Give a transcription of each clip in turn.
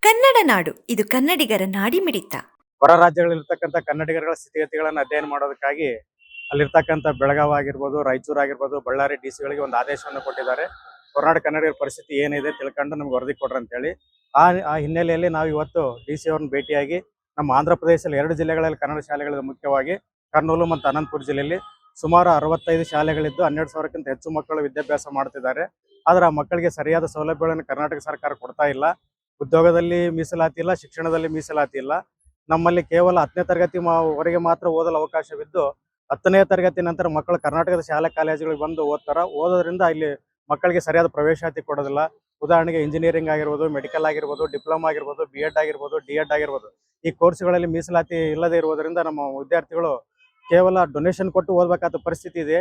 ಕನ್ನಡ ನಾಡು ಇದು ಕನ್ನಡಿಗರ ನಾಡಿಮಿಡಿತ. ಹೊರ ರಾಜ್ಯಗಳಲ್ಲಿರ್ತಕ್ಕಂಥ ಕನ್ನಡಿಗರ ಸ್ಥಿತಿಗತಿಗಳನ್ನು ಅಧ್ಯಯನ ಮಾಡೋದಕ್ಕಾಗಿ ಅಲ್ಲಿರ್ತಕ್ಕಂಥ ಬೆಳಗಾವಿ ಆಗಿರ್ಬೋದು, ರಾಯಚೂರು ಆಗಿರ್ಬೋದು, ಬಳ್ಳಾರಿ ಡಿಸಿಗಳಿಗೆ ಒಂದು ಆದೇಶವನ್ನು ಕೊಟ್ಟಿದ್ದಾರೆ. ಕರ್ನಾಟಕ ಕನ್ನಡಿಗರ ಪರಿಸ್ಥಿತಿ ಏನಿದೆ ತಿಳ್ಕೊಂಡು ನಮ್ಗೆ ವರದಿ ಕೊಡ್ರಿ ಅಂತೇಳಿ. ಆ ಹಿನ್ನೆಲೆಯಲ್ಲಿ ನಾವು ಇವತ್ತು ಡಿ.ಸಿ ಅವ್ರನ್ನ ಭೇಟಿಯಾಗಿ ನಮ್ಮ ಆಂಧ್ರ ಪ್ರದೇಶದಲ್ಲಿ 2 ಜಿಲ್ಲೆಗಳಲ್ಲಿ ಕನ್ನಡ ಶಾಲೆಗಳಿದೆ. ಮುಖ್ಯವಾಗಿ ಕರ್ನೂಲು ಮತ್ತು ಅನಂತಪುರ ಜಿಲ್ಲೆಯಲ್ಲಿ ಸುಮಾರು 65 ಶಾಲೆಗಳಿದ್ದು 12,000ಕ್ಕಿಂತ ಹೆಚ್ಚು ಮಕ್ಕಳು ವಿದ್ಯಾಭ್ಯಾಸ ಮಾಡ್ತಿದ್ದಾರೆ. ಆದರೆ ಆ ಮಕ್ಕಳಿಗೆ ಸರಿಯಾದ ಸೌಲಭ್ಯಗಳನ್ನು ಕರ್ನಾಟಕ ಸರ್ಕಾರ ಕೊಡ್ತಾ ಇಲ್ಲ. ಉದ್ಯೋಗದಲ್ಲಿ ಮೀಸಲಾತಿ ಇಲ್ಲ, ಶಿಕ್ಷಣದಲ್ಲಿ ಮೀಸಲಾತಿ ಇಲ್ಲ. ನಮ್ಮಲ್ಲಿ ಕೇವಲ 10ನೇ ತರಗತಿ ವರೆಗೆ ಮಾತ್ರ ಓದಲು ಅವಕಾಶವಿದ್ದು 10ನೇ ತರಗತಿ ನಂತರ ಮಕ್ಕಳು ಕರ್ನಾಟಕದ ಶಾಲಾ ಕಾಲೇಜುಗಳಿಗೆ ಬಂದು ಓದೋದ್ರಿಂದ ಇಲ್ಲಿ ಮಕ್ಕಳಿಗೆ ಸರಿಯಾದ ಪ್ರವೇಶಾತಿ ಕೊಡೋದಿಲ್ಲ. ಉದಾಹರಣೆಗೆ ಇಂಜಿನಿಯರಿಂಗ್ ಆಗಿರ್ಬೋದು, ಮೆಡಿಕಲ್ ಆಗಿರ್ಬೋದು, ಡಿಪ್ಲೊಮಾ ಆಗಿರ್ಬೋದು, B.Ed ಆಗಿರ್ಬೋದು, D.Ed ಆಗಿರ್ಬೋದು, ಈ ಕೋರ್ಸ್ಗಳಲ್ಲಿ ಮೀಸಲಾತಿ ಇಲ್ಲದೆ ಇರುವುದರಿಂದ ನಮ್ಮ ವಿದ್ಯಾರ್ಥಿಗಳು ಕೇವಲ ಡೊನೇಷನ್ ಕೊಟ್ಟು ಓದಬೇಕಾದ ಪರಿಸ್ಥಿತಿ ಇದೆ.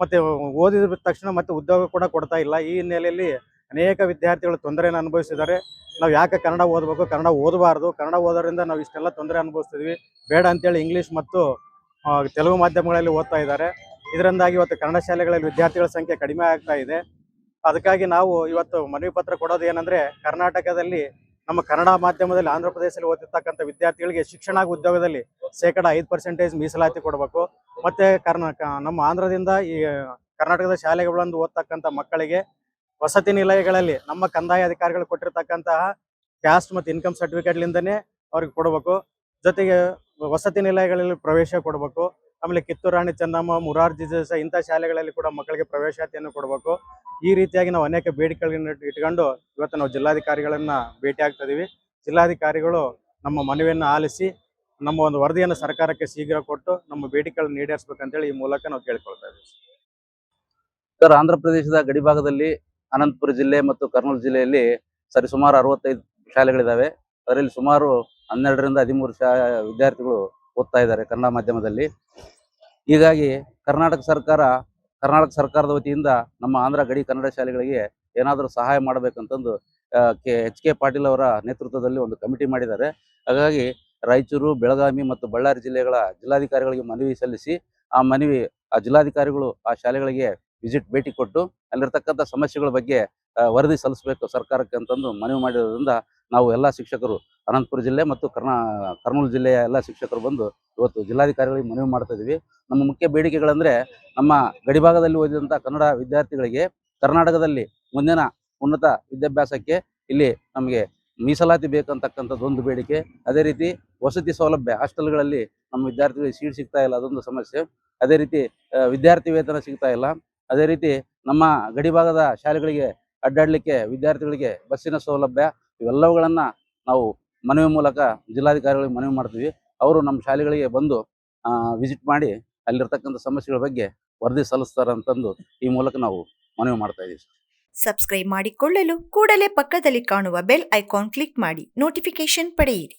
ಮತ್ತೆ ಓದಿದ ತಕ್ಷಣ ಮತ್ತೆ ಉದ್ಯೋಗ ಕೂಡ ಕೊಡ್ತಾ ಇಲ್ಲ. ಈ ಹಿನ್ನೆಲೆಯಲ್ಲಿ ಅನೇಕ ವಿದ್ಯಾರ್ಥಿಗಳು ತೊಂದರೆಯನ್ನು ಅನುಭವಿಸಿದ್ದಾರೆ. ನಾವು ಯಾಕೆ ಕನ್ನಡ ಓದಬೇಕು, ಕನ್ನಡ ಓದಬಾರ್ದು, ಕನ್ನಡ ಓದೋದ್ರಿಂದ ನಾವು ಇಷ್ಟೆಲ್ಲ ತೊಂದರೆ ಅನುಭವಿಸ್ತಿದ್ವಿ, ಬೇಡ ಅಂತೇಳಿ ಇಂಗ್ಲೀಷ್ ಮತ್ತು ತೆಲುಗು ಮಾಧ್ಯಮಗಳಲ್ಲಿ ಓದ್ತಾ ಇದ್ದಾರೆ. ಇದರಿಂದಾಗಿ ಇವತ್ತು ಕನ್ನಡ ಶಾಲೆಗಳಲ್ಲಿ ವಿದ್ಯಾರ್ಥಿಗಳ ಸಂಖ್ಯೆ ಕಡಿಮೆ ಆಗ್ತಾ ಇದೆ. ಅದಕ್ಕಾಗಿ ನಾವು ಇವತ್ತು ಮನವಿ ಪತ್ರ ಕೊಡೋದು ಏನಂದ್ರೆ, ಕರ್ನಾಟಕದಲ್ಲಿ ನಮ್ಮ ಕನ್ನಡ ಮಾಧ್ಯಮದಲ್ಲಿ ಆಂಧ್ರ ಪ್ರದೇಶದಲ್ಲಿ ಓದಿರ್ತಕ್ಕಂಥ ವಿದ್ಯಾರ್ಥಿಗಳಿಗೆ ಶಿಕ್ಷಣ ಉದ್ಯೋಗದಲ್ಲಿ 5% ಮೀಸಲಾತಿ ಕೊಡಬೇಕು. ಮತ್ತೆ ನಮ್ಮ ಆಂಧ್ರದಿಂದ ಈ ಕರ್ನಾಟಕದ ಶಾಲೆಗೆ ಬಂದು ಓದ್ತಕ್ಕಂಥ ಮಕ್ಕಳಿಗೆ ವಸತಿ ನಿಲಯಗಳಲ್ಲಿ ನಮ್ಮ ಕಂದಾಯ ಅಧಿಕಾರಿಗಳು ಕೊಟ್ಟಿರ್ತಕ್ಕಂತಹ ಕ್ಯಾಸ್ಟ್ ಮತ್ತು ಇನ್ಕಮ್ ಸರ್ಟಿಫಿಕೇಟ್ಲಿಂದನೇ ಅವ್ರಿಗೆ ಕೊಡಬೇಕು. ಜೊತೆಗೆ ವಸತಿ ನಿಲಯಗಳಲ್ಲಿ ಪ್ರವೇಶ ಕೊಡಬೇಕು. ಆಮೇಲೆ ಕಿತ್ತೂರು ರಾಣಿ ಚೆನ್ನಮ್ಮ, ಮುರಾರ್ಜಿ ದೇಸಾಯಿ ಇಂಥ ಶಾಲೆಗಳಲ್ಲಿ ಕೂಡ ಮಕ್ಕಳಿಗೆ ಪ್ರವೇಶಾತಿಯನ್ನು ಕೊಡಬೇಕು. ಈ ರೀತಿಯಾಗಿ ನಾವು ಅನೇಕ ಬೇಡಿಕೆಗಳನ್ನು ಇಟ್ಕೊಂಡು ಇವತ್ತು ನಾವು ಜಿಲ್ಲಾಧಿಕಾರಿಗಳನ್ನ ಭೇಟಿ ಆಗ್ತಾ ಇದೀವಿ. ಜಿಲ್ಲಾಧಿಕಾರಿಗಳು ನಮ್ಮ ಮನವಿಯನ್ನು ಆಲಿಸಿ ನಮ್ಮ ಒಂದು ವರದಿಯನ್ನು ಸರ್ಕಾರಕ್ಕೆ ಶೀಘ್ರ ಕೊಟ್ಟು ನಮ್ಮ ಬೇಡಿಕೆಗಳನ್ನು ಈಡೇರಿಸಬೇಕಂತೇಳಿ ಈ ಮೂಲಕ ನಾವು ಕೇಳ್ಕೊಳ್ತಾ ಇದ್ದೀವಿ. ಸರ್, ಆಂಧ್ರ ಪ್ರದೇಶದ ಗಡಿಭಾಗದಲ್ಲಿ ಅನಂತಪುರ ಜಿಲ್ಲೆ ಮತ್ತು ಕರ್ನೂಲು ಜಿಲ್ಲೆಯಲ್ಲಿ ಸರಿಸುಮಾರು 65 ಶಾಲೆಗಳಿದ್ದಾವೆ. ಅದರಲ್ಲಿ ಸುಮಾರು 12ರಿಂದ 13 ವಿದ್ಯಾರ್ಥಿಗಳು ಓದ್ತಾ ಇದ್ದಾರೆ ಕನ್ನಡ ಮಾಧ್ಯಮದಲ್ಲಿ. ಹೀಗಾಗಿ ಕರ್ನಾಟಕ ಸರ್ಕಾರದ ವತಿಯಿಂದ ನಮ್ಮ ಆಂಧ್ರ ಗಡಿ ಕನ್ನಡ ಶಾಲೆಗಳಿಗೆ ಏನಾದರೂ ಸಹಾಯ ಮಾಡಬೇಕಂತಂದು H.K. ಪಾಟೀಲ್ ಅವರ ನೇತೃತ್ವದಲ್ಲಿ ಒಂದು ಕಮಿಟಿ ಮಾಡಿದ್ದಾರೆ. ಹಾಗಾಗಿ ರಾಯಚೂರು, ಬೆಳಗಾವಿ ಮತ್ತು ಬಳ್ಳಾರಿ ಜಿಲ್ಲೆಗಳ ಜಿಲ್ಲಾಧಿಕಾರಿಗಳಿಗೆ ಮನವಿ ಸಲ್ಲಿಸಿ ಆ ಜಿಲ್ಲಾಧಿಕಾರಿಗಳು ಆ ಶಾಲೆಗಳಿಗೆ ಭೇಟಿ ಕೊಟ್ಟು ಅಲ್ಲಿರ್ತಕ್ಕಂಥ ಸಮಸ್ಯೆಗಳ ಬಗ್ಗೆ ವರದಿ ಸಲ್ಲಿಸಬೇಕು ಸರ್ಕಾರಕ್ಕೆ ಅಂತಂದು ಮನವಿ ಮಾಡಿರೋದ್ರಿಂದ ನಾವು ಎಲ್ಲ ಶಿಕ್ಷಕರು, ಅನಂತಪುರ ಜಿಲ್ಲೆ ಮತ್ತು ಕರ್ನೂಲು ಜಿಲ್ಲೆಯ ಎಲ್ಲ ಶಿಕ್ಷಕರು ಬಂದು ಇವತ್ತು ಜಿಲ್ಲಾಧಿಕಾರಿಗಳಿಗೆ ಮನವಿ ಮಾಡ್ತಾ ಇದೀವಿ. ನಮ್ಮ ಮುಖ್ಯ ಬೇಡಿಕೆಗಳಂದ್ರೆ, ನಮ್ಮ ಗಡಿಭಾಗದಲ್ಲಿ ಓದಿದಂಥ ಕನ್ನಡ ವಿದ್ಯಾರ್ಥಿಗಳಿಗೆ ಕರ್ನಾಟಕದಲ್ಲಿ ಮುಂದಿನ ಉನ್ನತ ವಿದ್ಯಾಭ್ಯಾಸಕ್ಕೆ ಇಲ್ಲಿ ನಮಗೆ ಮೀಸಲಾತಿ ಬೇಕಂತಕ್ಕಂಥದ್ದು ಒಂದು ಬೇಡಿಕೆ. ಅದೇ ರೀತಿ ವಸತಿ ಸೌಲಭ್ಯ, ಹಾಸ್ಟೆಲ್ಗಳಲ್ಲಿ ನಮ್ಮ ವಿದ್ಯಾರ್ಥಿಗಳಿಗೆ ಸೀಟ್ ಸಿಗ್ತಾ ಇಲ್ಲ, ಅದೊಂದು ಸಮಸ್ಯೆ. ಅದೇ ರೀತಿ ವಿದ್ಯಾರ್ಥಿ ವೇತನ ಸಿಗ್ತಾ ಇಲ್ಲ. ಅದೇ ರೀತಿ ನಮ್ಮ ಗಡಿಭಾಗದ ಶಾಲೆಗಳಿಗೆ ಅಡ್ಡಾಡಲಿಕ್ಕೆ ವಿದ್ಯಾರ್ಥಿಗಳಿಗೆ ಬಸ್ಸಿನ ಸೌಲಭ್ಯ, ಇವೆಲ್ಲವುಗಳನ್ನು ನಾವು ಮನವಿ ಮೂಲಕ ಜಿಲ್ಲಾಧಿಕಾರಿಗಳಿಗೆ ಮನವಿ ಮಾಡ್ತೀವಿ. ಅವರು ನಮ್ಮ ಶಾಲೆಗಳಿಗೆ ಬಂದು ವಿಸಿಟ್ ಮಾಡಿ ಅಲ್ಲಿರ್ತಕ್ಕಂಥ ಸಮಸ್ಯೆಗಳ ಬಗ್ಗೆ ವರದಿ ಸಲ್ಲಿಸ್ತಾರಂತಂದು ಈ ಮೂಲಕ ನಾವು ಮನವಿ ಮಾಡ್ತಾ ಇದ್ದೀವಿ. ಸಬ್ಸ್ಕ್ರೈಬ್ ಮಾಡಿಕೊಳ್ಳಲು ಕೂಡಲೇ ಪಕ್ಕದಲ್ಲಿ ಕಾಣುವ ಬೆಲ್ ಐಕಾನ್ ಕ್ಲಿಕ್ ಮಾಡಿ ನೋಟಿಫಿಕೇಶನ್ ಪಡೆಯಿರಿ.